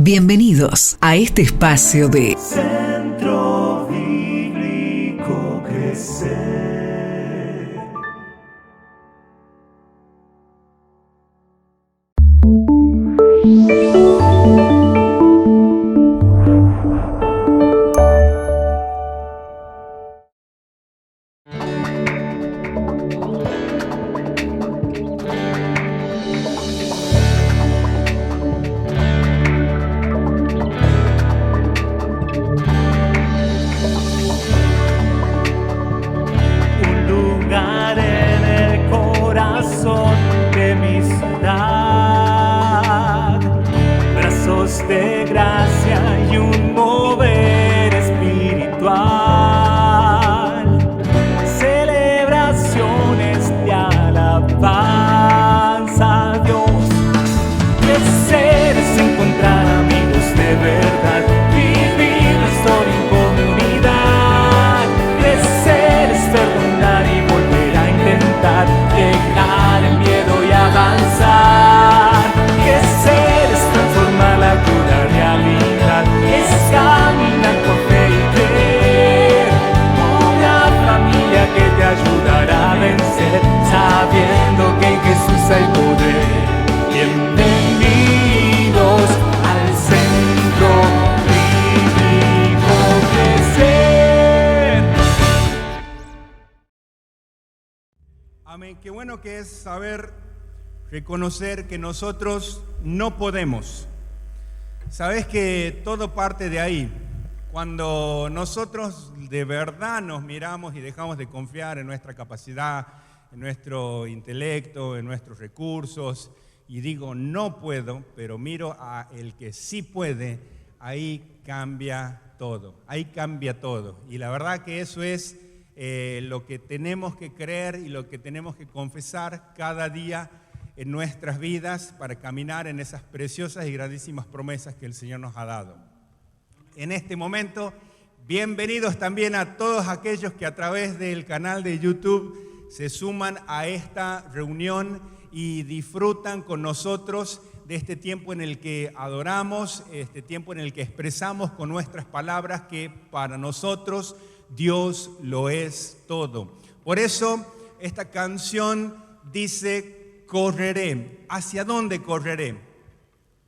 Bienvenidos a este espacio de Centro Bíblico Crecer. De gracia y un mover espiritual, celebraciones de alabanza a Dios. Crecer es encontrar amigos de verdad, vivir la historia en comunidad. Crecer es perdonar y volver a intentar, dejar el miedo y avanzar. Crecer es transformar la dura realidad, es caminar por fe y creer. Una familia que te ayudará a vencer, sabiendo que en Jesús hay poder. Bienvenidos al Centro Bíblico Crecer. Amén. Qué bueno que es saber reconocer que nosotros no podemos. Sabes que todo parte de ahí. Cuando nosotros de verdad nos miramos y dejamos de confiar en nuestra capacidad, en nuestro intelecto, en nuestros recursos, y digo no puedo, pero miro a el que sí puede, ahí cambia todo. Ahí cambia todo. Y la verdad que eso es lo que tenemos que creer y lo que tenemos que confesar cada día en nuestras vidas para caminar en esas preciosas y grandísimas promesas que el Señor nos ha dado. En este momento, bienvenidos también a todos aquellos que a través del canal de YouTube se suman a esta reunión y disfrutan con nosotros de este tiempo en el que adoramos, este tiempo en el que expresamos con nuestras palabras que para nosotros Dios lo es todo. Por eso esta canción dice: correré. ¿Hacia dónde correré?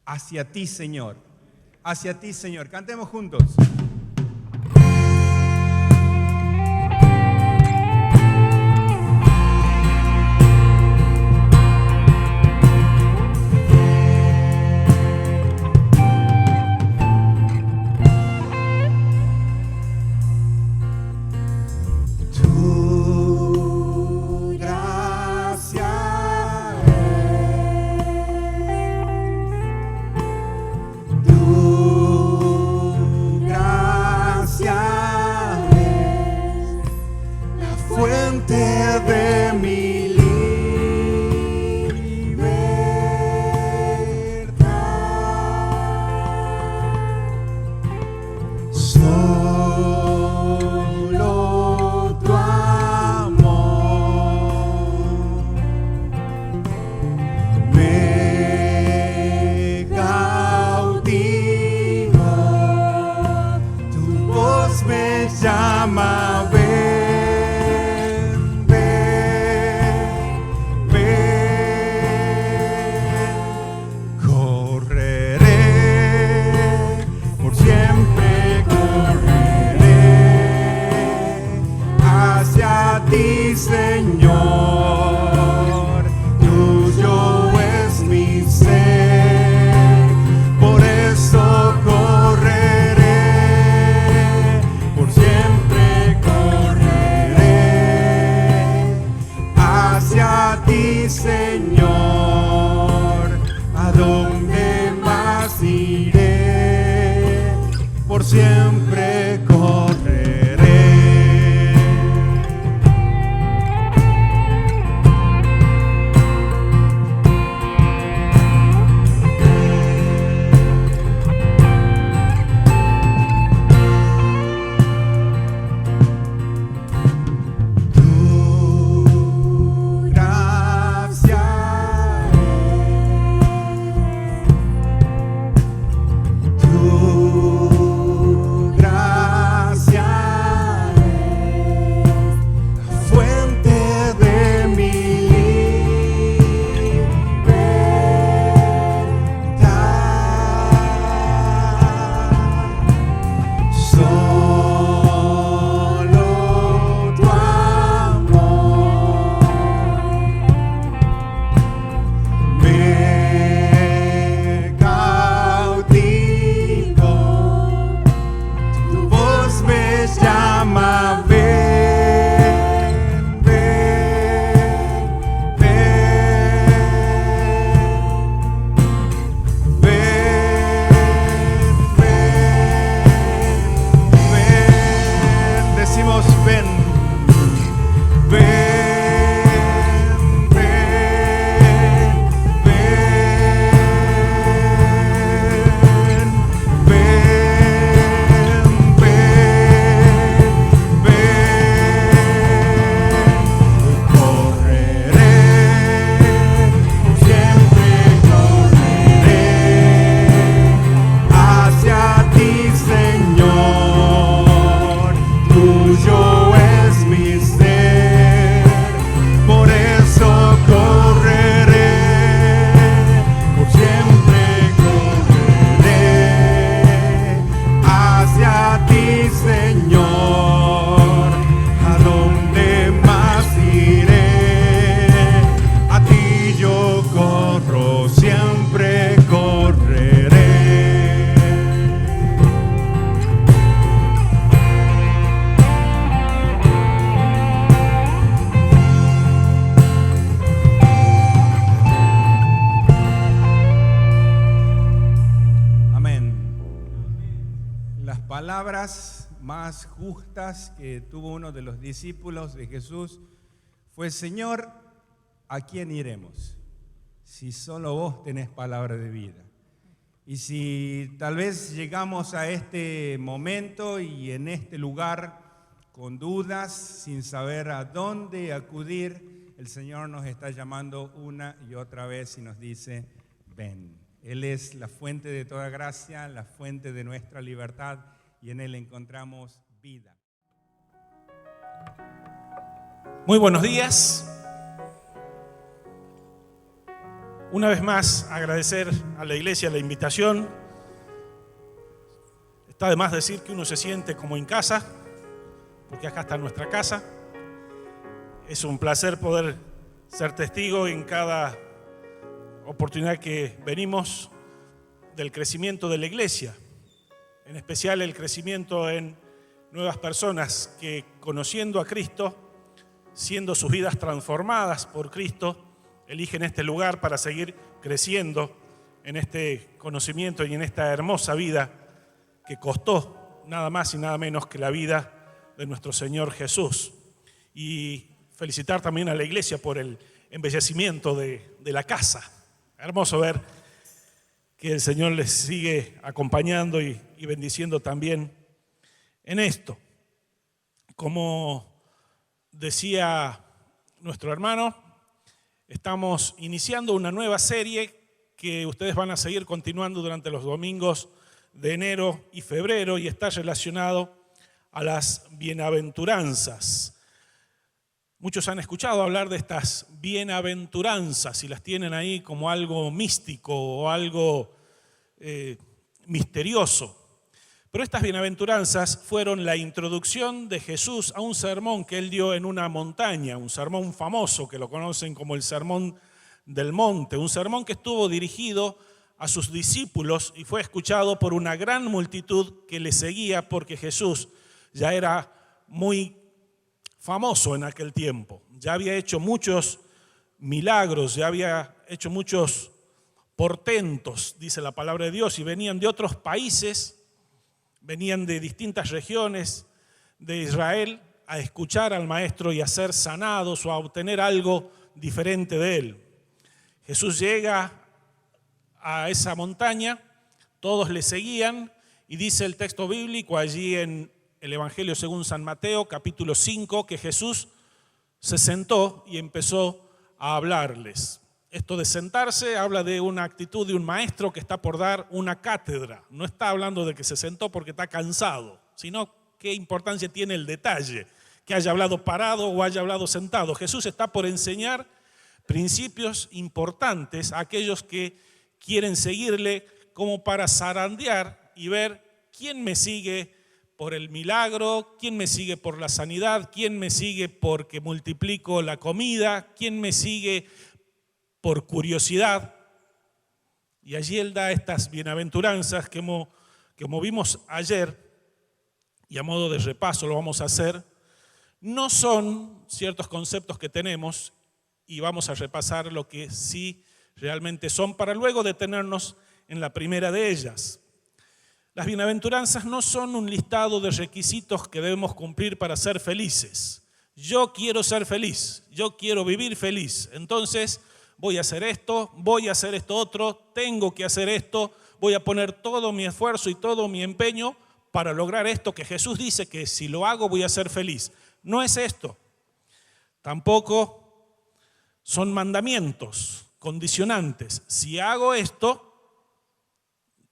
Hacia ti, Señor. Hacia ti, Señor. Cantemos juntos. Siempre correré. palabras más justas que tuvo uno de los discípulos de Jesús fue: Señor, ¿a quién iremos? Si solo vos tenés palabra de vida. Y si tal vez llegamos a este momento y en este lugar con dudas, sin saber a dónde acudir, el Señor nos está llamando una y otra vez y nos dice: ven. Él es la fuente de toda gracia, la fuente de nuestra libertad, y en Él encontramos vida. Muy buenos días. Una vez más, agradecer a la iglesia la invitación. Está de más decir que uno se siente como en casa, porque acá está nuestra casa. Es un placer poder ser testigo en cada oportunidad que venimos del crecimiento de la iglesia, en especial el crecimiento en nuevas personas que, conociendo a Cristo, siendo sus vidas transformadas por Cristo, eligen este lugar para seguir creciendo en este conocimiento y en esta hermosa vida que costó nada más y nada menos que la vida de nuestro Señor Jesús. Y felicitar también a la iglesia por el embellecimiento de la casa. Hermoso ver que el Señor les sigue acompañando y bendiciendo también en esto. Como decía nuestro hermano, estamos iniciando una nueva serie que ustedes van a seguir continuando durante los domingos de enero y febrero, y está relacionado a las bienaventuranzas. Muchos han escuchado hablar de estas bienaventuranzas y las tienen ahí como algo místico o algo misterioso. Pero estas bienaventuranzas fueron la introducción de Jesús a un sermón que él dio en una montaña, un sermón famoso que lo conocen como el Sermón del Monte, un sermón que estuvo dirigido a sus discípulos y fue escuchado por una gran multitud que le seguía porque Jesús ya era muy famoso en aquel tiempo. Ya había hecho muchos milagros, ya había hecho muchos portentos, dice la palabra de Dios, y venían de otros países. Venían de distintas regiones de Israel a escuchar al maestro y a ser sanados o a obtener algo diferente de él. Jesús llega a esa montaña, todos le seguían y dice el texto bíblico allí en el Evangelio según San Mateo, capítulo 5, que Jesús se sentó y empezó a hablarles. Esto de sentarse habla de una actitud de un maestro que está por dar una cátedra. No está hablando de que se sentó porque está cansado, sino qué importancia tiene el detalle, que haya hablado parado o haya hablado sentado. Jesús está por enseñar principios importantes a aquellos que quieren seguirle, como para zarandear y ver quién me sigue por el milagro, quién me sigue por la sanidad, quién me sigue porque multiplico la comida, quién me sigue por curiosidad. Y allí él da estas bienaventuranzas que como vimos ayer, y a modo de repaso lo vamos a hacer. No son ciertos conceptos que tenemos y vamos a repasar lo que sí realmente son para luego detenernos en la primera de ellas. Las bienaventuranzas no son un listado de requisitos que debemos cumplir para ser felices. Yo quiero ser feliz, yo quiero vivir feliz, entonces voy a hacer esto otro, tengo que hacer esto, voy a poner todo mi esfuerzo y todo mi empeño para lograr esto que Jesús dice que si lo hago voy a ser feliz. No es esto. Tampoco son mandamientos condicionantes. Si hago esto,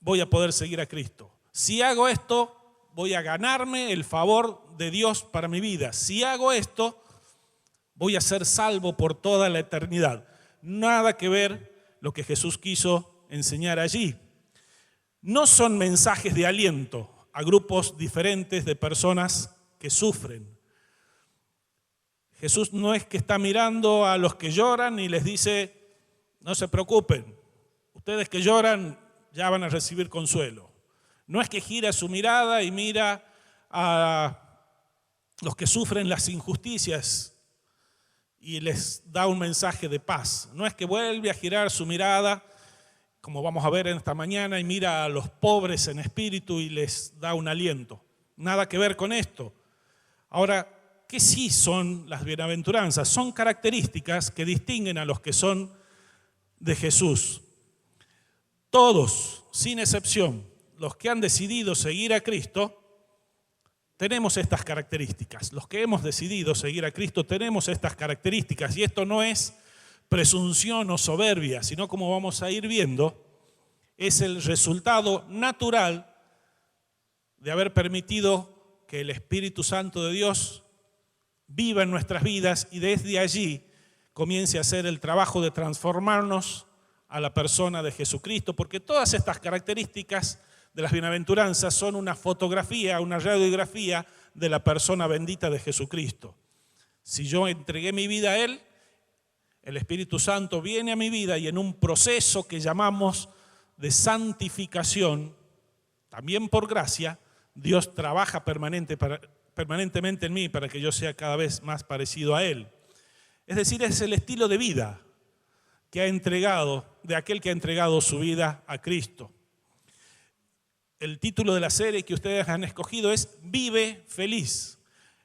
voy a poder seguir a Cristo. Si hago esto, voy a ganarme el favor de Dios para mi vida. Si hago esto, voy a ser salvo por toda la eternidad. Nada que ver lo que Jesús quiso enseñar allí. No son mensajes de aliento a grupos diferentes de personas que sufren. Jesús no es que está mirando a los que lloran y les dice: no se preocupen, ustedes que lloran ya van a recibir consuelo. No es que gira su mirada y mira a los que sufren las injusticias y les da un mensaje de paz. No es que vuelve a girar su mirada como vamos a ver en esta mañana, y mira a los pobres en espíritu y les da un aliento. Nada que ver con esto. Ahora, ¿qué sí son las bienaventuranzas? Son características que distinguen a los que son de Jesús. Todos, sin excepción, los que han decidido seguir a Cristo, tenemos estas características. Los que hemos decidido seguir a Cristo tenemos estas características. Y esto no es presunción o soberbia, sino, como vamos a ir viendo, es el resultado natural de haber permitido que el Espíritu Santo de Dios viva en nuestras vidas y desde allí comience a hacer el trabajo de transformarnos a la persona de Jesucristo, porque todas estas características de las bienaventuranzas son una fotografía, una radiografía de la persona bendita de Jesucristo. Si yo entregué mi vida a Él, el Espíritu Santo viene a mi vida y en un proceso que llamamos de santificación, también por gracia, Dios trabaja permanentemente en mí para que yo sea cada vez más parecido a Él. Es decir, es el estilo de vida que ha entregado, de aquel que ha entregado su vida a Cristo. El título de la serie que ustedes han escogido es Vive feliz.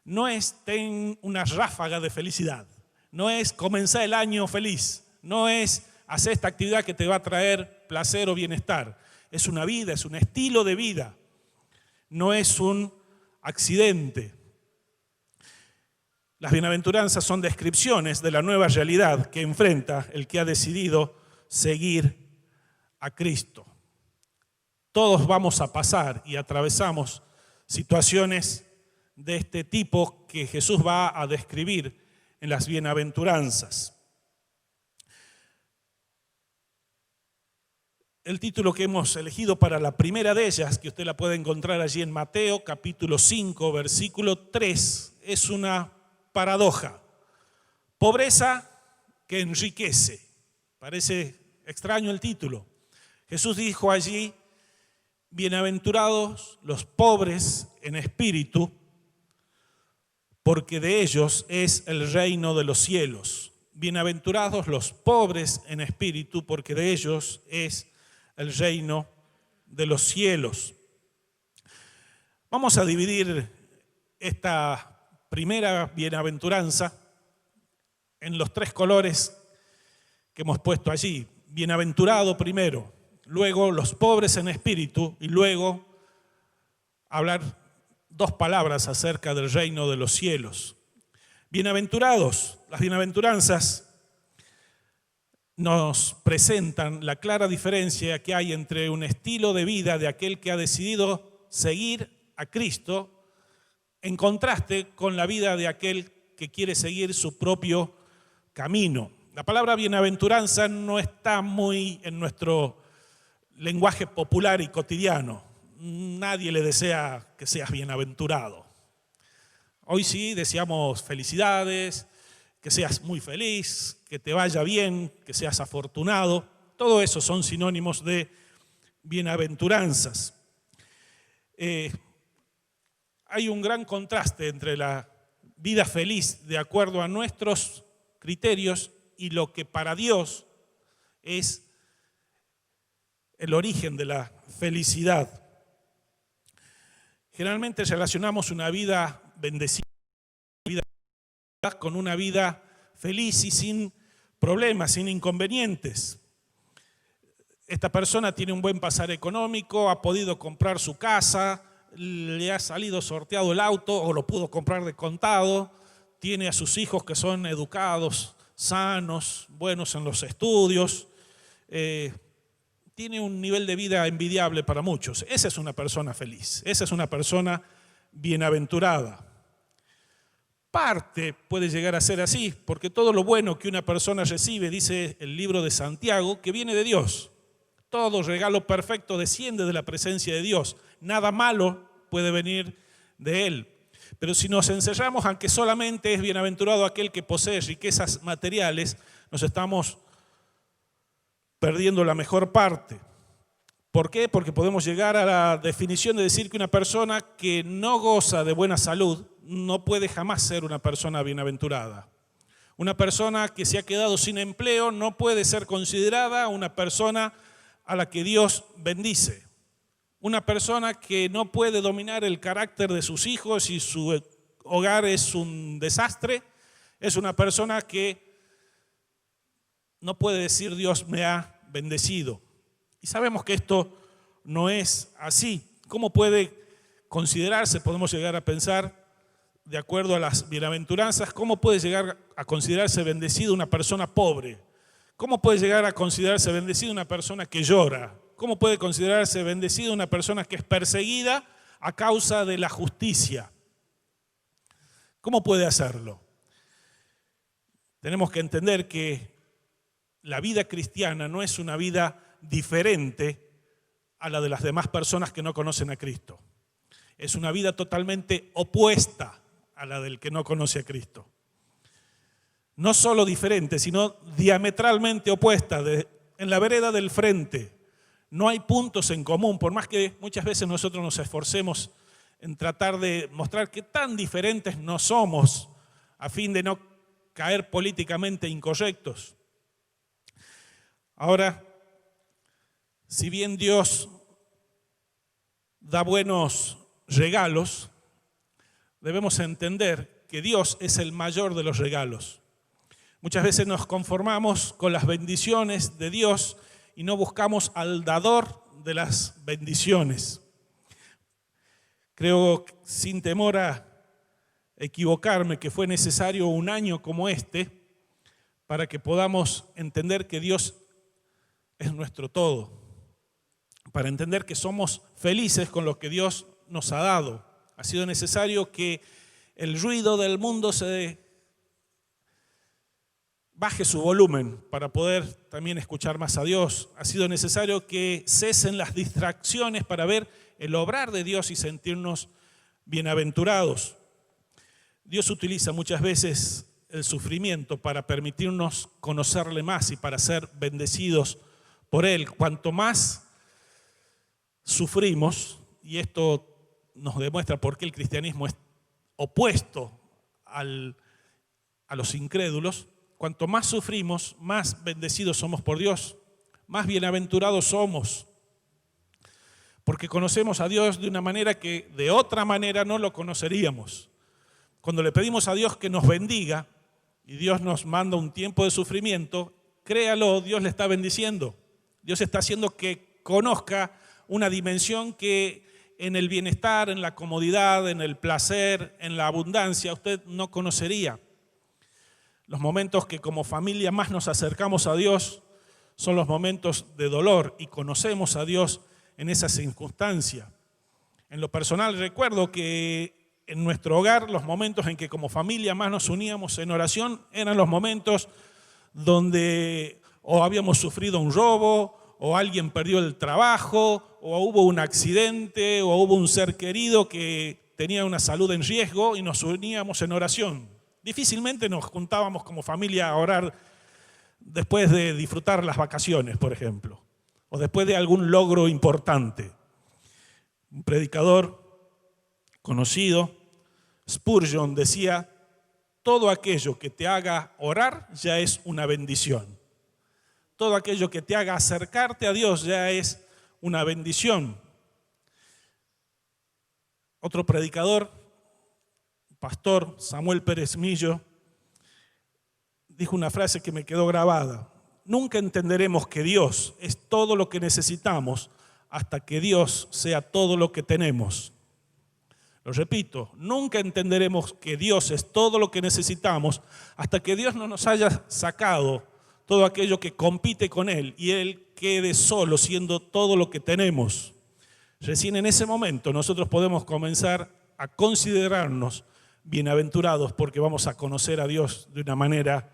No es ten una ráfaga de felicidad. No es comenzar el año feliz. No es hacer esta actividad que te va a traer placer o bienestar. Es una vida, es un estilo de vida. No es un accidente. Las bienaventuranzas son descripciones de la nueva realidad que enfrenta el que ha decidido seguir a Cristo. Todos vamos a pasar y atravesamos situaciones de este tipo que Jesús va a describir en las bienaventuranzas. El título que hemos elegido para la primera de ellas, que usted la puede encontrar allí en Mateo, capítulo 5, versículo 3, es una paradoja. Pobreza que enriquece. Parece extraño el título. Jesús dijo allí: bienaventurados los pobres en espíritu, porque de ellos es el reino de los cielos. Bienaventurados los pobres en espíritu, porque de ellos es el reino de los cielos. Vamos a dividir esta primera bienaventuranza en los tres colores que hemos puesto allí. Bienaventurado primero, luego los pobres en espíritu y luego hablar dos palabras acerca del reino de los cielos. Bienaventurados, las bienaventuranzas nos presentan la clara diferencia que hay entre un estilo de vida de aquel que ha decidido seguir a Cristo en contraste con la vida de aquel que quiere seguir su propio camino. La palabra bienaventuranza no está muy en nuestro lenguaje popular y cotidiano. Nadie le desea que seas bienaventurado. Hoy sí deseamos felicidades, que seas muy feliz, que te vaya bien, que seas afortunado. Todo eso son sinónimos de bienaventuranzas. Hay un gran contraste entre la vida feliz de acuerdo a nuestros criterios y lo que para Dios es el origen de la felicidad. Generalmente relacionamos una vida bendecida con una vida feliz y sin problemas, sin inconvenientes. Esta persona tiene un buen pasar económico, ha podido comprar su casa, le ha salido sorteado el auto o lo pudo comprar de contado, tiene a sus hijos que son educados, sanos, buenos en los estudios, tiene un nivel de vida envidiable para muchos. Esa es una persona feliz, esa es una persona bienaventurada. Parte puede llegar a ser así, porque todo lo bueno que una persona recibe, dice el libro de Santiago, que viene de Dios. Todo regalo perfecto desciende de la presencia de Dios. Nada malo puede venir de Él. Pero si nos encerramos a que solamente es bienaventurado aquel que posee riquezas materiales, nos estamos perdiendo la mejor parte. ¿Por qué? Porque podemos llegar a la definición de decir que una persona que no goza de buena salud no puede jamás ser una persona bienaventurada. Una persona que se ha quedado sin empleo no puede ser considerada una persona a la que Dios bendice. Una persona que no puede dominar el carácter de sus hijos y su hogar es un desastre, es una persona que no puede decir Dios me ha bendecido. Y sabemos que esto no es así. ¿Cómo puede considerarse, podemos llegar a pensar, de acuerdo a las bienaventuranzas, cómo puede llegar a considerarse bendecido una persona pobre? ¿Cómo puede llegar a considerarse bendecido una persona que llora? ¿Cómo puede considerarse bendecido una persona que es perseguida a causa de la justicia? ¿Cómo puede hacerlo? Tenemos que entender que la vida cristiana no es una vida diferente a la de las demás personas que no conocen a Cristo. Es una vida totalmente opuesta a la del que no conoce a Cristo. No solo diferente, sino diametralmente opuesta. En la vereda del frente no hay puntos en común, por más que muchas veces nosotros nos esforcemos en tratar de mostrar qué tan diferentes no somos a fin de no caer políticamente incorrectos. Ahora, si bien Dios da buenos regalos, debemos entender que Dios es el mayor de los regalos. Muchas veces nos conformamos con las bendiciones de Dios y no buscamos al dador de las bendiciones. Creo, sin temor a equivocarme, que fue necesario un año como este para que podamos entender que Dios es nuestro todo, para entender que somos felices con lo que Dios nos ha dado. Ha sido necesario que el ruido del mundo se baje su volumen para poder también escuchar más a Dios. Ha sido necesario que cesen las distracciones para ver el obrar de Dios y sentirnos bienaventurados. Dios utiliza muchas veces el sufrimiento para permitirnos conocerle más y para ser bendecidos por Él. Cuanto más sufrimos, y esto nos demuestra por qué el cristianismo es opuesto a los incrédulos, cuanto más sufrimos, más bendecidos somos por Dios, más bienaventurados somos, porque conocemos a Dios de una manera que de otra manera no lo conoceríamos. Cuando le pedimos a Dios que nos bendiga y Dios nos manda un tiempo de sufrimiento, créalo, Dios le está bendiciendo. Dios está haciendo que conozca una dimensión que en el bienestar, en la comodidad, en el placer, en la abundancia, usted no conocería. Los momentos que como familia más nos acercamos a Dios son los momentos de dolor y conocemos a Dios en esa circunstancia. En lo personal recuerdo que en nuestro hogar los momentos en que como familia más nos uníamos en oración eran los momentos donde o habíamos sufrido un robo, o alguien perdió el trabajo, o hubo un accidente, o hubo un ser querido que tenía una salud en riesgo y nos uníamos en oración. Difícilmente nos juntábamos como familia a orar después de disfrutar las vacaciones, por ejemplo, o después de algún logro importante. Un predicador conocido, Spurgeon, decía: todo aquello que te haga orar ya es una bendición. Todo aquello que te haga acercarte a Dios ya es una bendición. Otro predicador, pastor Samuel Pérez Millo, dijo una frase que me quedó grabada: nunca entenderemos que Dios es todo lo que necesitamos hasta que Dios sea todo lo que tenemos. Lo repito, nunca entenderemos que Dios es todo lo que necesitamos hasta que Dios no nos haya sacado todo aquello que compite con Él y Él quede solo siendo todo lo que tenemos. Recién en ese momento nosotros podemos comenzar a considerarnos bienaventurados porque vamos a conocer a Dios de una manera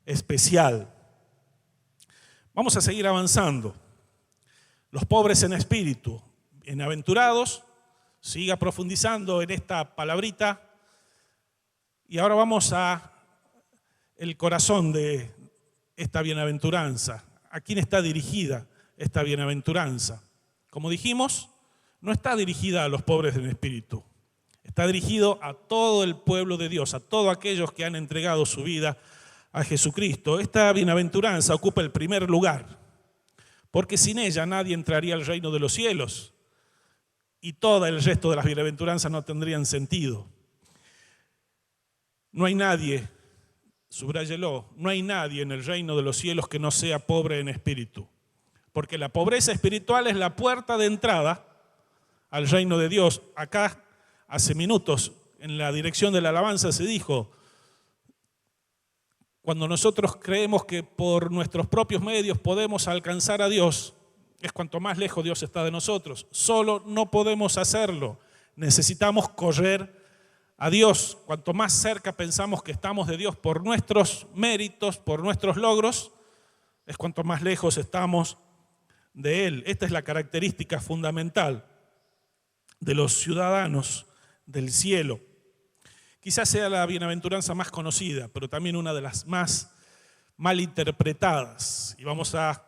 especial. Vamos a seguir avanzando. Los pobres en espíritu, bienaventurados. Siga profundizando en esta palabrita. Y ahora vamos a el corazón de esta bienaventuranza. ¿A quién está dirigida esta bienaventuranza? Como dijimos, no está dirigida a los pobres en espíritu. Está dirigido a todo el pueblo de Dios, a todos aquellos que han entregado su vida a Jesucristo. Esta bienaventuranza ocupa el primer lugar, porque sin ella nadie entraría al reino de los cielos y todo el resto de las bienaventuranzas no tendrían sentido. No hay nadie, subráyelo, no hay nadie en el reino de los cielos que no sea pobre en espíritu, porque la pobreza espiritual es la puerta de entrada al reino de Dios. Acá, hace minutos, en la dirección de la alabanza se dijo, cuando nosotros creemos que por nuestros propios medios podemos alcanzar a Dios, es cuanto más lejos Dios está de nosotros. Solo no podemos hacerlo. Necesitamos correr a Dios. Cuanto más cerca pensamos que estamos de Dios por nuestros méritos, por nuestros logros, es cuanto más lejos estamos de Él. Esta es la característica fundamental de los ciudadanos del cielo. Quizás sea la bienaventuranza más conocida, pero también una de las más mal interpretadas. Y vamos a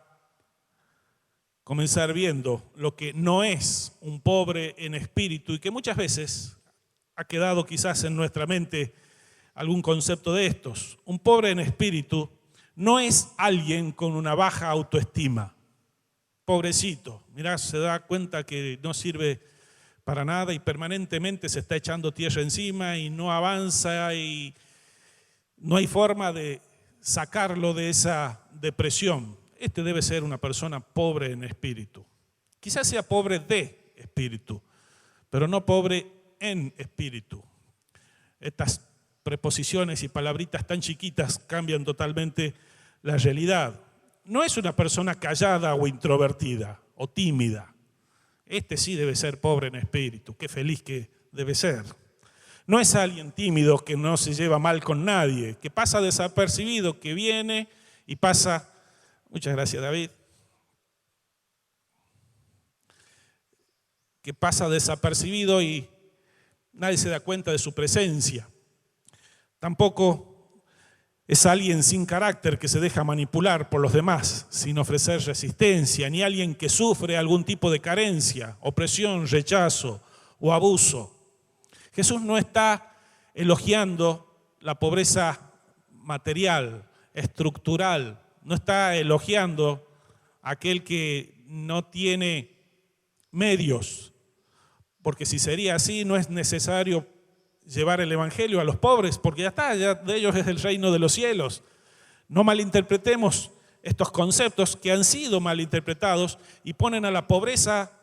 comenzar viendo lo que no es un pobre en espíritu y que muchas veces ha quedado quizás en nuestra mente algún concepto de estos. Un pobre en espíritu no es alguien con una baja autoestima. Pobrecito, mirá, se da cuenta que no sirve para nada y permanentemente se está echando tierra encima y no avanza y no hay forma de sacarlo de esa depresión. Este debe ser una persona pobre en espíritu. Quizás sea pobre de espíritu, pero no pobre en espíritu. Estas preposiciones y palabritas tan chiquitas cambian totalmente la realidad. No es una persona callada o introvertida o tímida. Este sí debe ser pobre en espíritu, qué feliz que debe ser. No es alguien tímido que no se lleva mal con nadie, que pasa desapercibido, que viene y pasa. Muchas gracias, David. Que pasa desapercibido y nadie se da cuenta de su presencia. Tampoco es alguien sin carácter que se deja manipular por los demás sin ofrecer resistencia, ni alguien que sufre algún tipo de carencia, opresión, rechazo o abuso. Jesús no está elogiando la pobreza material, estructural, no está elogiando a aquel que no tiene medios, porque si sería así no es necesario llevar el evangelio a los pobres, porque ya está, ya de ellos es el reino de los cielos. No malinterpretemos estos conceptos que han sido malinterpretados y ponen a la pobreza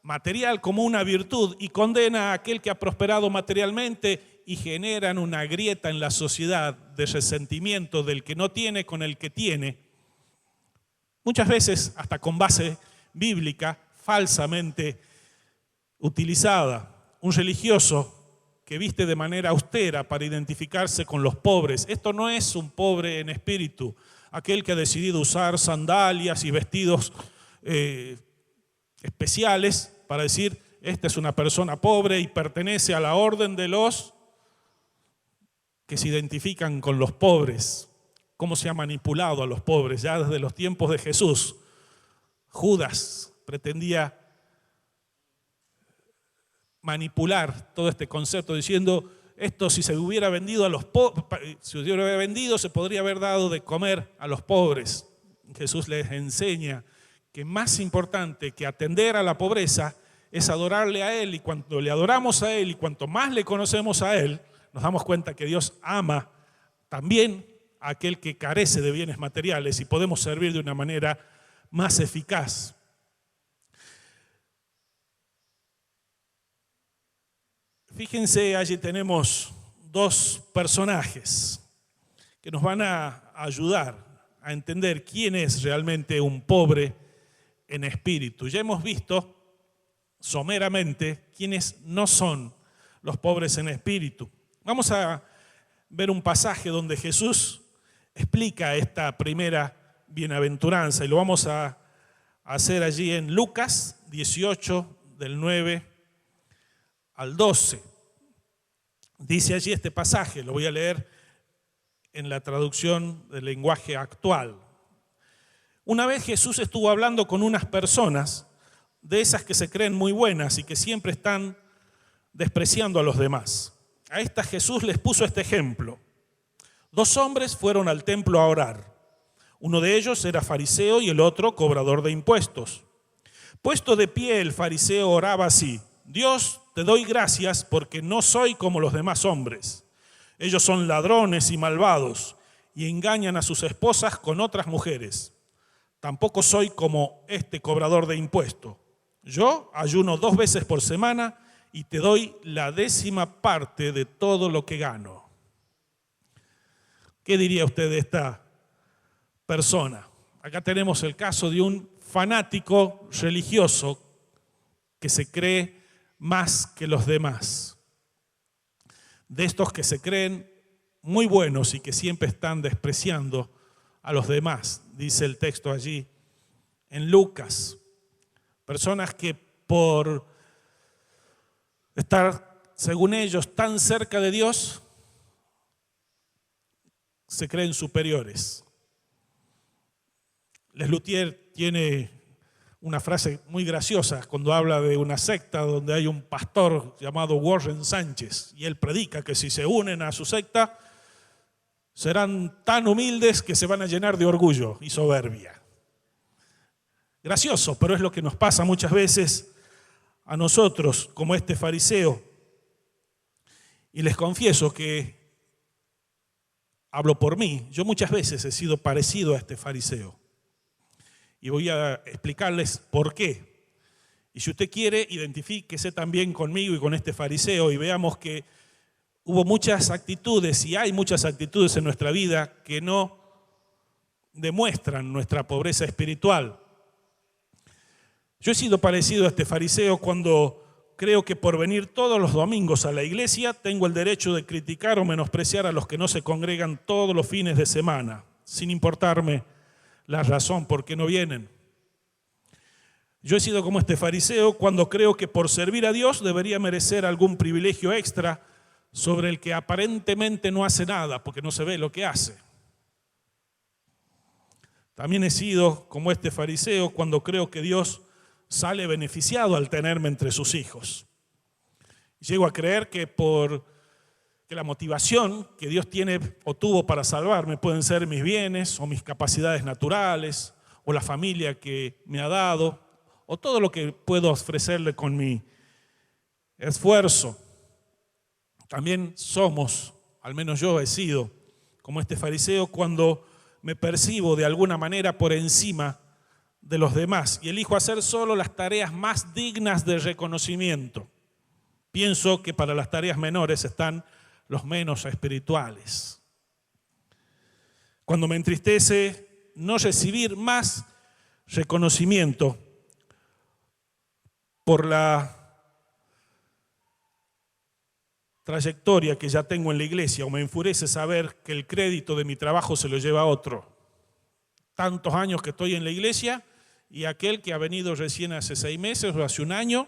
material como una virtud y condena a aquel que ha prosperado materialmente y generan una grieta en la sociedad de resentimiento del que no tiene con el que tiene, muchas veces hasta con base bíblica falsamente utilizada. Un religioso que viste de manera austera para identificarse con los pobres. Esto no es un pobre en espíritu, aquel que ha decidido usar sandalias y vestidos especiales para decir, esta es una persona pobre y pertenece a la orden de los que se identifican con los pobres. Cómo se ha manipulado a los pobres ya desde los tiempos de Jesús. Judas pretendía manipular todo este concepto diciendo esto si se hubiera vendido a los pobres, si se hubiera vendido se podría haber dado de comer a los pobres. Jesús les enseña que más importante que atender a la pobreza es adorarle a Él, y cuando le adoramos a Él y cuanto más le conocemos a Él, nos damos cuenta que Dios ama también a aquel que carece de bienes materiales y podemos servir de una manera más eficaz. Fíjense, allí tenemos dos personajes que nos van a ayudar a entender quién es realmente un pobre en espíritu. Ya hemos visto someramente quiénes no son los pobres en espíritu. Vamos a ver un pasaje donde Jesús explica esta primera bienaventuranza y lo vamos a hacer allí en Lucas 18, del 9 al 12. Dice allí este pasaje, lo voy a leer en la traducción del lenguaje actual. Una vez Jesús estuvo hablando con unas personas, de esas que se creen muy buenas y que siempre están despreciando a los demás. A estas Jesús les puso este ejemplo. 2 hombres fueron al templo a orar. Uno de ellos era fariseo y el otro cobrador de impuestos. Puesto de pie, el fariseo oraba así: Dios, te doy gracias porque no soy como los demás hombres. Ellos son ladrones y malvados y engañan a sus esposas con otras mujeres. Tampoco soy como este cobrador de impuestos. Yo ayuno 2 veces por semana y te doy la 10ª parte de todo lo que gano. ¿Qué diría usted de esta persona? Acá tenemos el caso de un fanático religioso que se cree más que los demás. De estos que se creen muy buenos y que siempre están despreciando a los demás, dice el texto allí en Lucas. Personas que por estar, según ellos, tan cerca de Dios, se creen superiores. Les Luthier tiene una frase muy graciosa cuando habla de una secta donde hay un pastor llamado Warren Sánchez y él predica que si se unen a su secta serán tan humildes que se van a llenar de orgullo y soberbia. Gracioso, pero es lo que nos pasa muchas veces a nosotros como este fariseo. Y les confieso que hablo por mí, yo muchas veces he sido parecido a este fariseo. Y voy a explicarles por qué. Y si usted quiere, identifíquese también conmigo y con este fariseo y veamos que hubo muchas actitudes y hay muchas actitudes en nuestra vida que no demuestran nuestra pobreza espiritual. Yo he sido parecido a este fariseo cuando creo que por venir todos los domingos a la iglesia tengo el derecho de criticar o menospreciar a los que no se congregan todos los fines de semana, sin importarme la razón por qué no vienen. Yo he sido como este fariseo cuando creo que por servir a Dios debería merecer algún privilegio extra sobre el que aparentemente no hace nada porque no se ve lo que hace. También he sido como este fariseo cuando creo que Dios sale beneficiado al tenerme entre sus hijos. Llego a creer que la motivación que Dios tiene o tuvo para salvarme pueden ser mis bienes o mis capacidades naturales o la familia que me ha dado o todo lo que puedo ofrecerle con mi esfuerzo. También somos, al menos yo he sido, como este fariseo cuando me percibo de alguna manera por encima de los demás y elijo hacer solo las tareas más dignas de reconocimiento. Pienso que para las tareas menores están los menos espirituales. Cuando me entristece no recibir más reconocimiento por la trayectoria que ya tengo en la iglesia, o me enfurece saber que el crédito de mi trabajo se lo lleva otro. Tantos años que estoy en la iglesia y aquel que ha venido recién hace 6 meses o hace 1 año,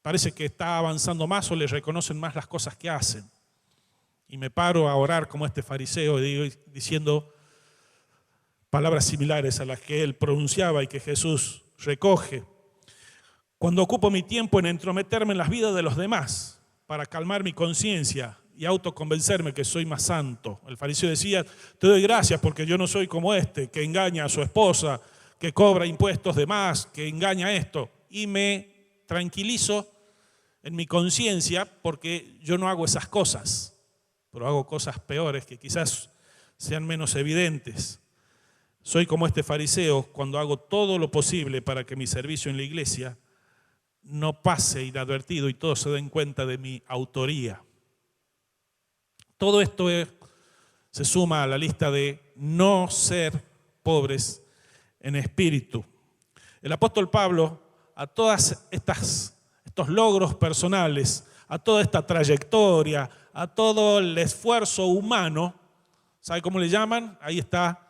parece que está avanzando más o le reconocen más las cosas que hacen. Y me paro a orar como este fariseo diciendo palabras similares a las que él pronunciaba y que Jesús recoge. Cuando ocupo mi tiempo en entrometerme en las vidas de los demás para calmar mi conciencia y autoconvencerme que soy más santo. El fariseo decía, te doy gracias porque yo no soy como este, que engaña a su esposa, que cobra impuestos de más, que engaña a esto. Y me tranquilizo en mi conciencia porque yo no hago esas cosas, pero hago cosas peores que quizás sean menos evidentes. Soy como este fariseo cuando hago todo lo posible para que mi servicio en la iglesia no pase inadvertido y todos se den cuenta de mi autoría. Todo esto se suma a la lista de no ser pobres en espíritu. El apóstol Pablo, a todas estos logros personales, a toda esta trayectoria, a todo el esfuerzo humano, ¿sabe cómo le llaman? Ahí está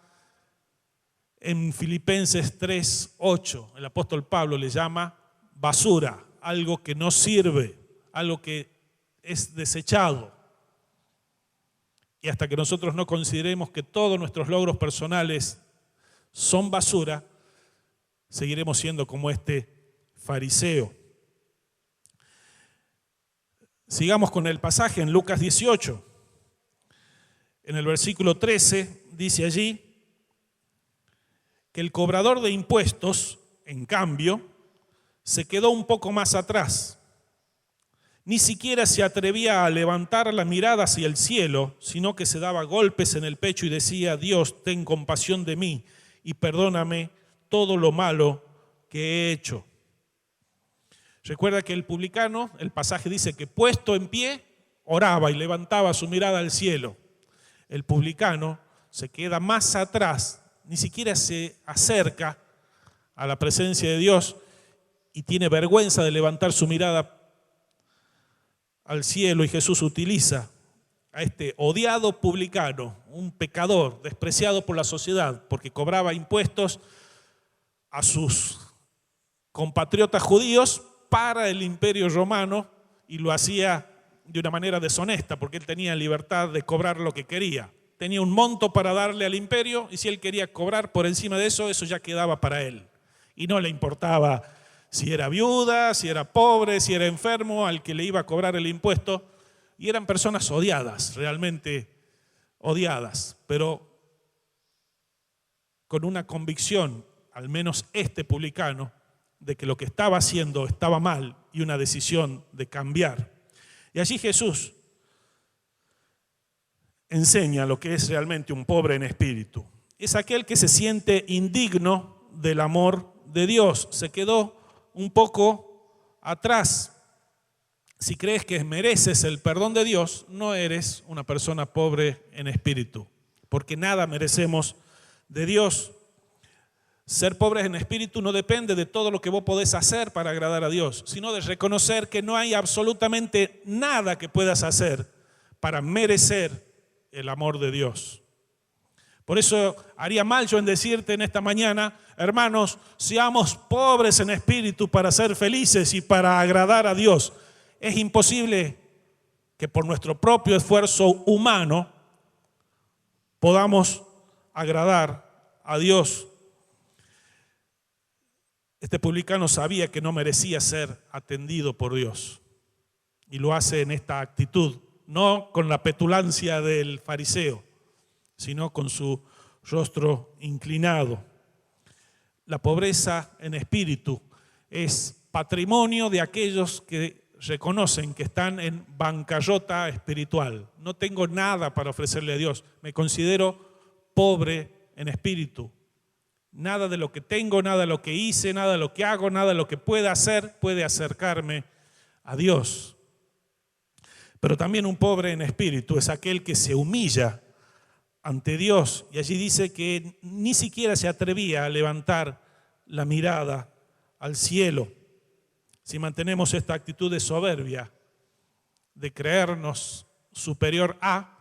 en Filipenses 3:8. El apóstol Pablo le llama basura, algo que no sirve, algo que es desechado. Y hasta que nosotros no consideremos que todos nuestros logros personales son basura, seguiremos siendo como este fariseo. Sigamos con el pasaje en Lucas 18. En el versículo 13 dice allí, que el cobrador de impuestos, en cambio, se quedó un poco más atrás. Ni siquiera se atrevía a levantar la mirada hacia el cielo, sino que se daba golpes en el pecho y decía: Dios, ten compasión de mí y perdóname todo lo malo que he hecho. Recuerda que el publicano, el pasaje dice que puesto en pie, oraba y levantaba su mirada al cielo. El publicano se queda más atrás, ni siquiera se acerca a la presencia de Dios y tiene vergüenza de levantar su mirada al cielo, y Jesús utiliza a este odiado publicano, un pecador despreciado por la sociedad porque cobraba impuestos a sus compatriotas judíos para el Imperio Romano, y lo hacía de una manera deshonesta porque él tenía libertad de cobrar lo que quería. Tenía un monto para darle al imperio y si él quería cobrar por encima de eso, eso ya quedaba para él. Y no le importaba si era viuda, si era pobre, si era enfermo, al que le iba a cobrar el impuesto. Y eran personas odiadas, realmente odiadas, pero con una convicción, al menos este publicano, de que lo que estaba haciendo estaba mal y una decisión de cambiar. Y allí Jesús enseña lo que es realmente un pobre en espíritu. Es aquel que se siente indigno del amor de Dios. Se quedó un poco atrás. Si crees que mereces el perdón de Dios, no eres una persona pobre en espíritu, porque nada merecemos de Dios. Ser pobres en espíritu no depende de todo lo que vos podés hacer para agradar a Dios, sino de reconocer que no hay absolutamente nada que puedas hacer para merecer el amor de Dios. Por eso haría mal yo en decirte en esta mañana: hermanos, seamos pobres en espíritu para ser felices y para agradar a Dios. Es imposible que por nuestro propio esfuerzo humano podamos agradar a Dios. Este publicano sabía que no merecía ser atendido por Dios y lo hace en esta actitud, no con la petulancia del fariseo, sino con su rostro inclinado. La pobreza en espíritu es patrimonio de aquellos que reconocen que están en bancarrota espiritual. No tengo nada para ofrecerle a Dios, me considero pobre en espíritu. Nada de lo que tengo, nada de lo que hice, nada de lo que hago, nada de lo que pueda hacer puede acercarme a Dios. Pero también un pobre en espíritu es aquel que se humilla ante Dios. Y allí dice que ni siquiera se atrevía a levantar la mirada al cielo. Si mantenemos esta actitud de soberbia, de creernos superior a,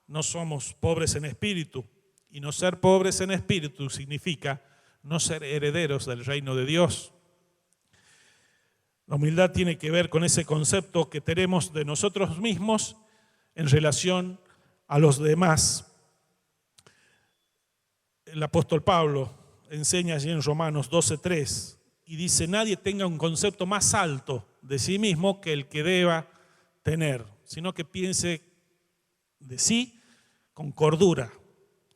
no somos pobres en espíritu. Y no ser pobres en espíritu significa no ser herederos del reino de Dios. La humildad tiene que ver con ese concepto que tenemos de nosotros mismos en relación a los demás. El apóstol Pablo enseña allí en Romanos 12:3 y dice: nadie tenga un concepto más alto de sí mismo que el que deba tener, sino que piense de sí con cordura,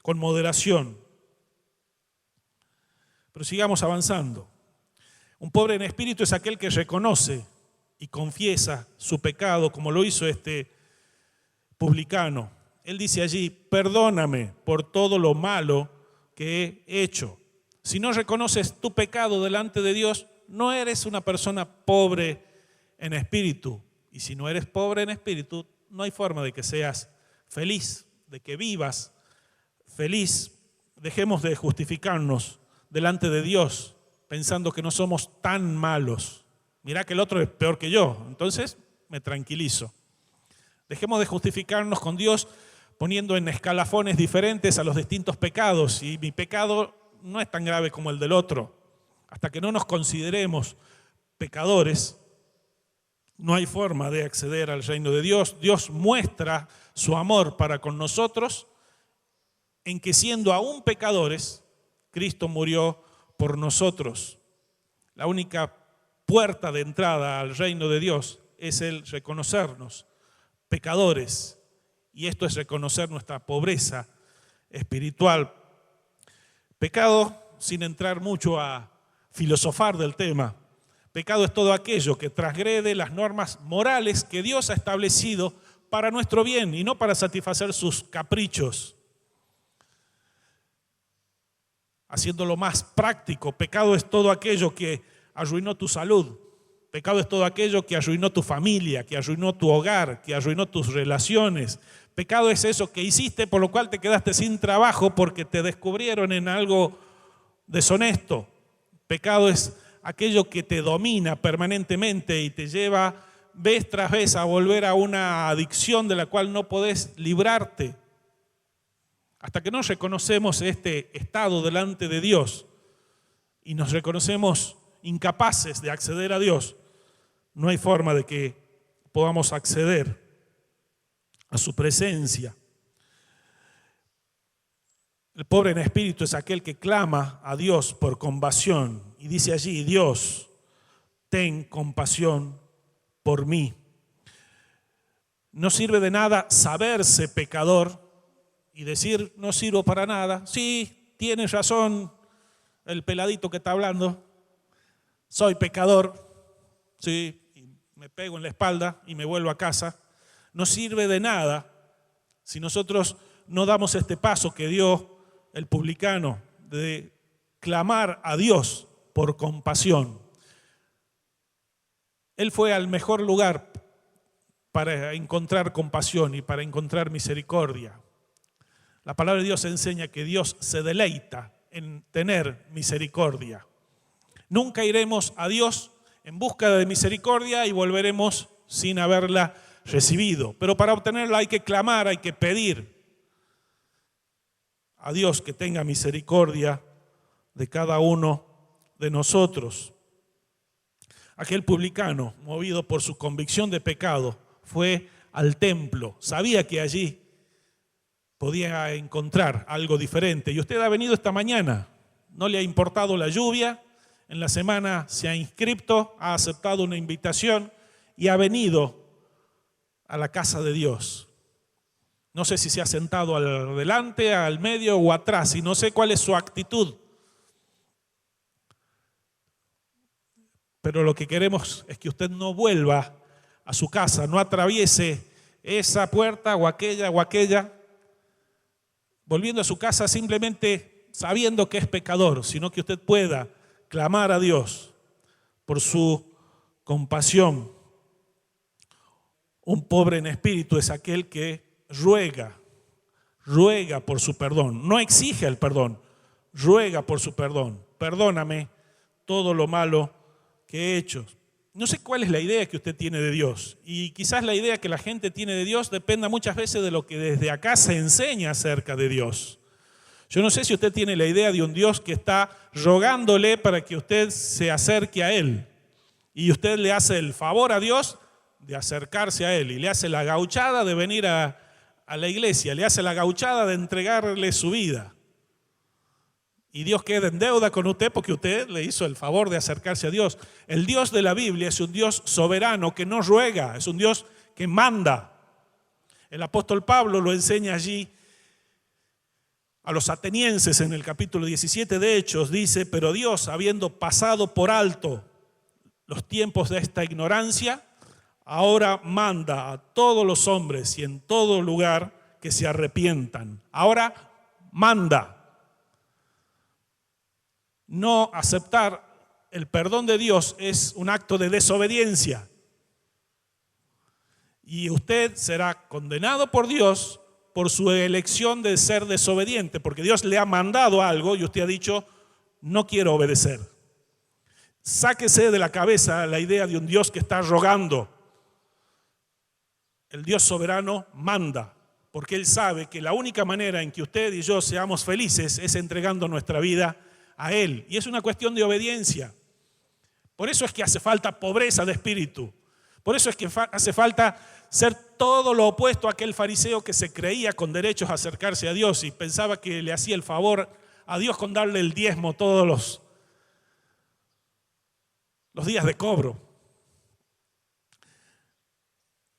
con moderación. Pero sigamos avanzando. Un pobre en espíritu es aquel que reconoce y confiesa su pecado, como lo hizo este publicano. Él dice allí: perdóname por todo lo malo que he hecho. Si no reconoces tu pecado delante de Dios, no eres una persona pobre en espíritu. Y si no eres pobre en espíritu, no hay forma de que seas feliz, de que vivas feliz. Dejemos de justificarnos delante de Dios pensando que no somos tan malos. Mirá que el otro es peor que yo, entonces me tranquilizo. Dejemos de justificarnos con Dios poniendo en escalafones diferentes a los distintos pecados, y mi pecado no es tan grave como el del otro. Hasta que no nos consideremos pecadores, no hay forma de acceder al reino de Dios. Dios muestra su amor para con nosotros en que, siendo aún pecadores, Cristo murió por nosotros. La única puerta de entrada al reino de Dios es el reconocernos pecadores, y esto es reconocer nuestra pobreza espiritual. Pecado sin entrar mucho a filosofar del tema, pecado es todo aquello que transgrede las normas morales que Dios ha establecido para nuestro bien y no para satisfacer sus caprichos. Haciéndolo más práctico, pecado es todo aquello que arruinó tu salud. Pecado es todo aquello que arruinó tu familia, que arruinó tu hogar, que arruinó tus relaciones. Pecado es eso que hiciste por lo cual te quedaste sin trabajo porque te descubrieron en algo deshonesto. Pecado es aquello que te domina permanentemente y te lleva vez tras vez a volver a una adicción de la cual no podés librarte. Hasta que no reconocemos este estado delante de Dios y nos reconocemos incapaces de acceder a Dios, no hay forma de que podamos acceder a su presencia. El pobre en espíritu es aquel que clama a Dios por compasión y dice allí: Dios, ten compasión por mí. No sirve de nada saberse pecador y decir: no sirvo para nada. Sí, tienes razón el peladito que está hablando, soy pecador, sí, y me pego en la espalda y me vuelvo a casa. No sirve de nada si nosotros no damos este paso que dio el publicano de clamar a Dios por compasión. Él fue al mejor lugar para encontrar compasión y para encontrar misericordia. La palabra de Dios enseña que Dios se deleita en tener misericordia. Nunca iremos a Dios en busca de misericordia y volveremos sin haberla recibido. Pero para obtenerla hay que clamar, hay que pedir a Dios que tenga misericordia de cada uno de nosotros. Aquel publicano, movido por su convicción de pecado, fue al templo. Sabía que allí podía encontrar algo diferente. Y usted ha venido esta mañana, no le ha importado la lluvia, en la semana se ha inscrito, ha aceptado una invitación y ha venido a la casa de Dios. No sé si se ha sentado al delante, al medio o atrás, y no sé cuál es su actitud. Pero lo que queremos es que usted no vuelva a su casa, no atraviese esa puerta o aquella, volviendo a su casa simplemente sabiendo que es pecador, sino que usted pueda clamar a Dios por su compasión. Un pobre en espíritu es aquel que ruega por su perdón. No exige el perdón, ruega por su perdón. Perdóname todo lo malo que he hecho. No sé cuál es la idea que usted tiene de Dios, y quizás la idea que la gente tiene de Dios dependa muchas veces de lo que desde acá se enseña acerca de Dios. Yo no sé si usted tiene la idea de un Dios que está rogándole para que usted se acerque a Él, y usted le hace el favor a Dios de acercarse a Él, y le hace la gauchada de venir a la iglesia, le hace la gauchada de entregarle su vida. Y Dios queda en deuda con usted porque usted le hizo el favor de acercarse a Dios. El Dios de la Biblia es un Dios soberano que no ruega, es un Dios que manda. El apóstol Pablo lo enseña allí a los atenienses en el capítulo 17 de Hechos. Dice: pero Dios, habiendo pasado por alto los tiempos de esta ignorancia, ahora manda a todos los hombres y en todo lugar que se arrepientan. Ahora manda. No aceptar el perdón de Dios es un acto de desobediencia. Y usted será condenado por Dios por su elección de ser desobediente, porque Dios le ha mandado algo y usted ha dicho: no quiero obedecer. Sáquese de la cabeza la idea de un Dios que está rogando. El Dios soberano manda, porque Él sabe que la única manera en que usted y yo seamos felices es entregando nuestra vida a Él. Y es una cuestión de obediencia. Por eso es que hace falta pobreza de espíritu. Por eso es que hace falta ser todo lo opuesto a aquel fariseo que se creía con derechos a acercarse a Dios y pensaba que le hacía el favor a Dios con darle el diezmo todos los días de cobro.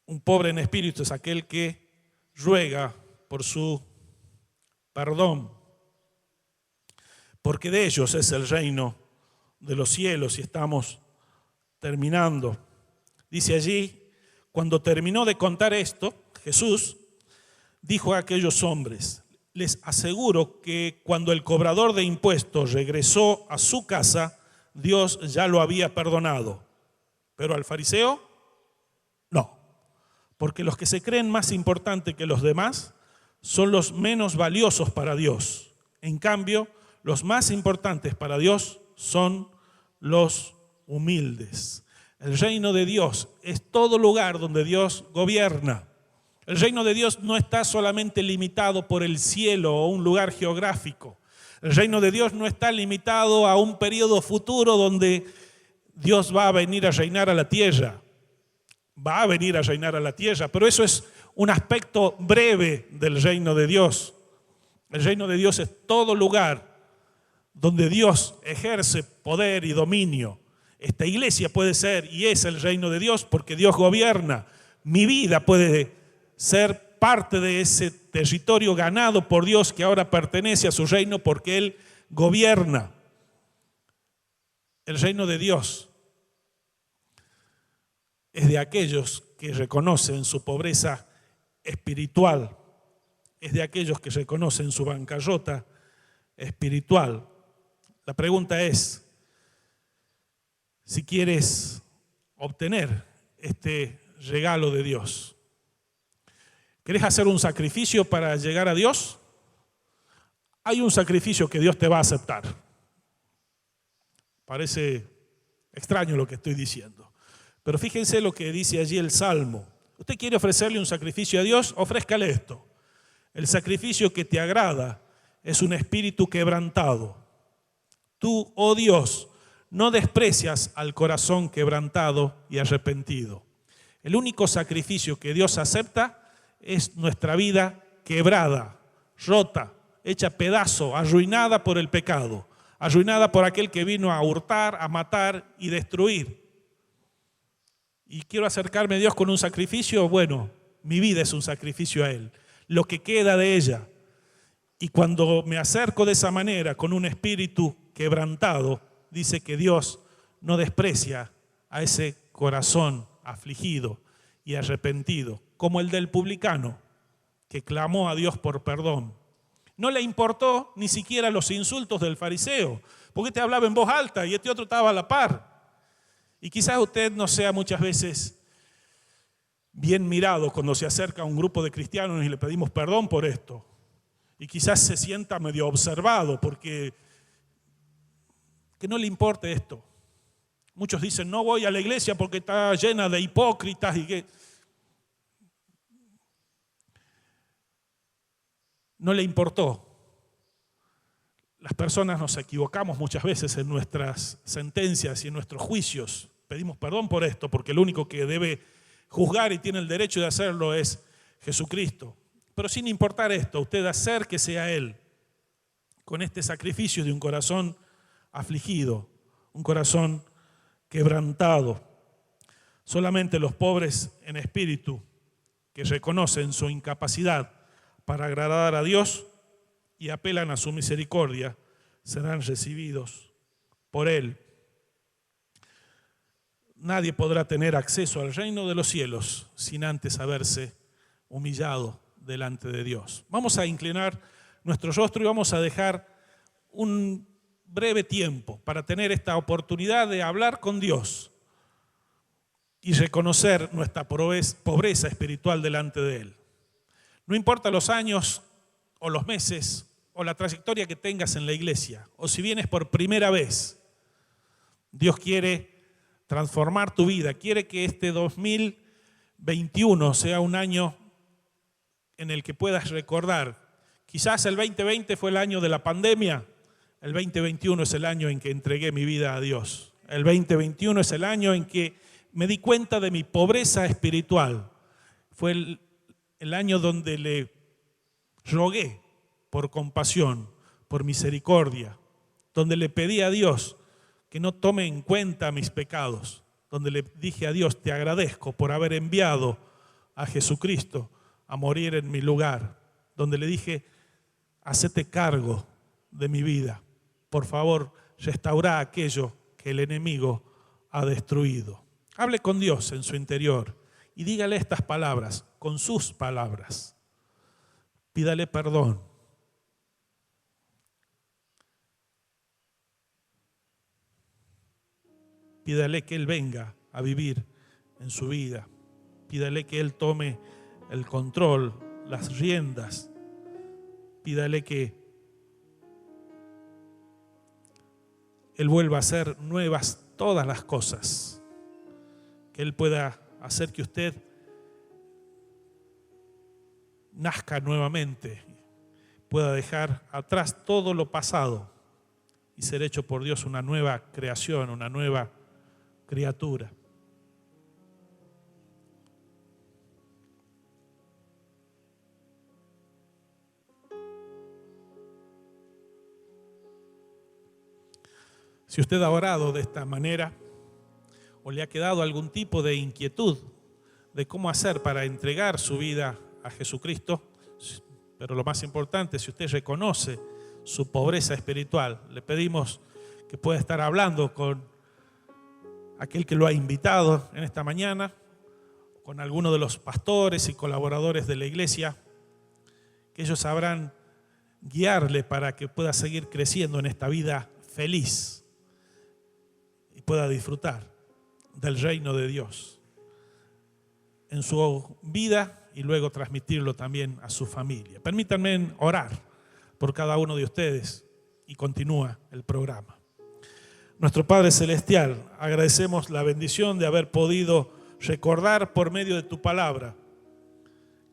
Un pobre en espíritu es aquel que ruega por su perdón. porque de ellos es el reino de los cielos. Y estamos terminando. Dice allí, cuando terminó de contar esto, Jesús dijo a aquellos hombres: les aseguro que cuando el cobrador de impuestos regresó a su casa, Dios ya lo había perdonado. Pero al fariseo, no. Porque los que se creen más importantes que los demás son los menos valiosos para Dios. En cambio, los más importantes para Dios son los humildes. El reino de Dios es todo lugar donde Dios gobierna. El reino de Dios no está solamente limitado por el cielo o un lugar geográfico. El reino de Dios no está limitado a un periodo futuro donde Dios va a venir a reinar a la tierra. Va a venir a reinar a la tierra, pero eso es un aspecto breve del reino de Dios. El reino de Dios es todo lugar donde Dios ejerce poder y dominio. Esta iglesia puede ser y es el reino de Dios porque Dios gobierna. Mi vida puede ser parte de ese territorio ganado por Dios que ahora pertenece a su reino porque Él gobierna. El reino de Dios es de aquellos que reconocen su pobreza espiritual, es de aquellos que reconocen su bancarrota espiritual. La pregunta es, si quieres obtener este regalo de Dios, ¿querés hacer un sacrificio para llegar a Dios? Hay un sacrificio que Dios te va a aceptar. Parece extraño lo que estoy diciendo. Pero fíjense lo que dice allí el Salmo. Usted quiere ofrecerle un sacrificio a Dios, ofrézcale esto. El sacrificio que te agrada es un espíritu quebrantado. Tú, oh Dios, no desprecias al corazón quebrantado y arrepentido. El único sacrificio que Dios acepta es nuestra vida quebrada, rota, hecha pedazo, arruinada por el pecado, arruinada por aquel que vino a hurtar, a matar y destruir. Y quiero acercarme a Dios con un sacrificio, bueno, mi vida es un sacrificio a Él, lo que queda de ella. Y cuando me acerco de esa manera, con un espíritu quebrantado, dice que Dios no desprecia a ese corazón afligido y arrepentido, como el del publicano, que clamó a Dios por perdón. No le importó ni siquiera los insultos del fariseo, porque este hablaba en voz alta y este otro estaba a la par. Y quizás usted no sea muchas veces bien mirado cuando se acerca a un grupo de cristianos y le pedimos perdón por esto. Y quizás se sienta medio observado porque que no le importe esto. Muchos dicen, no voy a la iglesia porque está llena de hipócritas y que no le importó. Las personas nos equivocamos muchas veces en nuestras sentencias y en nuestros juicios. Pedimos perdón por esto, porque el único que debe juzgar y tiene el derecho de hacerlo es Jesucristo. Pero sin importar esto, usted acérquese a Él con este sacrificio de un corazón afligido, un corazón quebrantado. Solamente los pobres en espíritu, que reconocen su incapacidad para agradar a Dios y apelan a su misericordia, serán recibidos por Él. Nadie podrá tener acceso al reino de los cielos sin antes haberse humillado delante de Dios. Vamos a inclinar nuestro rostro y vamos a dejar un breve tiempo para tener esta oportunidad de hablar con Dios y reconocer nuestra pobreza espiritual delante de Él. No importa los años o los meses o la trayectoria que tengas en la iglesia, o si vienes por primera vez, Dios quiere transformar tu vida, quiere que este 2021 sea un año en el que puedas recordar. Quizás el 2020 fue el año de la pandemia, el 2021 es el año en que entregué mi vida a Dios. El 2021 es el año en que me di cuenta de mi pobreza espiritual. Fue el año donde le rogué por compasión, por misericordia, donde le pedí a Dios que no tome en cuenta mis pecados, donde le dije a Dios, te agradezco por haber enviado a Jesucristo a morir en mi lugar, donde le dije, hacete cargo de mi vida. por favor, restaurá aquello que el enemigo ha destruido. Hable con Dios en su interior y dígale estas palabras, con sus palabras. Pídale perdón. Pídale que Él venga a vivir en su vida. Pídale que Él tome el control, las riendas. Pídale que Él vuelva a hacer nuevas todas las cosas. Que Él pueda hacer que usted nazca nuevamente, pueda dejar atrás todo lo pasado y ser hecho por Dios una nueva creación, una nueva criatura. Si usted ha orado de esta manera o le ha quedado algún tipo de inquietud de cómo hacer para entregar su vida a Jesucristo, pero lo más importante, si usted reconoce su pobreza espiritual, le pedimos que pueda estar hablando con aquel que lo ha invitado en esta mañana, con alguno de los pastores y colaboradores de la iglesia, que ellos sabrán guiarle para que pueda seguir creciendo en esta vida feliz y pueda disfrutar del reino de Dios en su vida y luego transmitirlo también a su familia. Permítanme orar por cada uno de ustedes y continúa el programa. Nuestro Padre Celestial, agradecemos la bendición de haber podido recordar por medio de tu palabra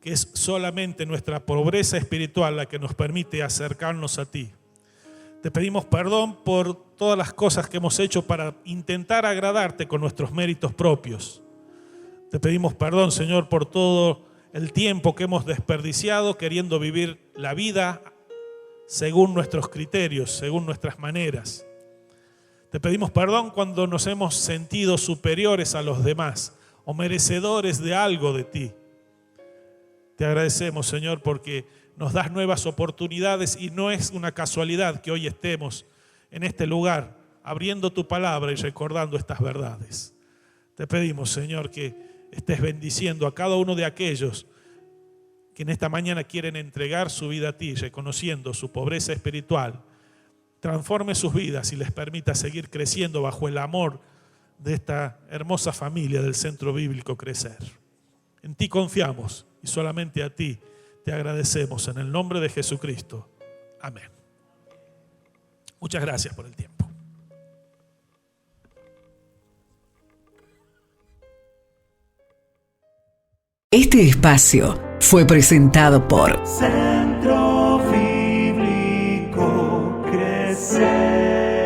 que es solamente nuestra pobreza espiritual la que nos permite acercarnos a ti. Te pedimos perdón por todas las cosas que hemos hecho para intentar agradarte con nuestros méritos propios. Te pedimos perdón, Señor, por todo el tiempo que hemos desperdiciado queriendo vivir la vida según nuestros criterios, según nuestras maneras. Te pedimos perdón cuando nos hemos sentido superiores a los demás o merecedores de algo de ti. Te agradecemos, Señor, porque nos das nuevas oportunidades y no es una casualidad que hoy estemos en este lugar abriendo tu palabra y recordando estas verdades. Te pedimos, Señor, que estés bendiciendo a cada uno de aquellos que en esta mañana quieren entregar su vida a ti, reconociendo su pobreza espiritual. Transforme sus vidas y les permita seguir creciendo bajo el amor de esta hermosa familia del Centro Bíblico Crecer. En ti confiamos y solamente a ti te agradecemos en el nombre de Jesucristo. Amén. Muchas gracias por el tiempo. Este espacio fue presentado por Centro Bíblico Crecer.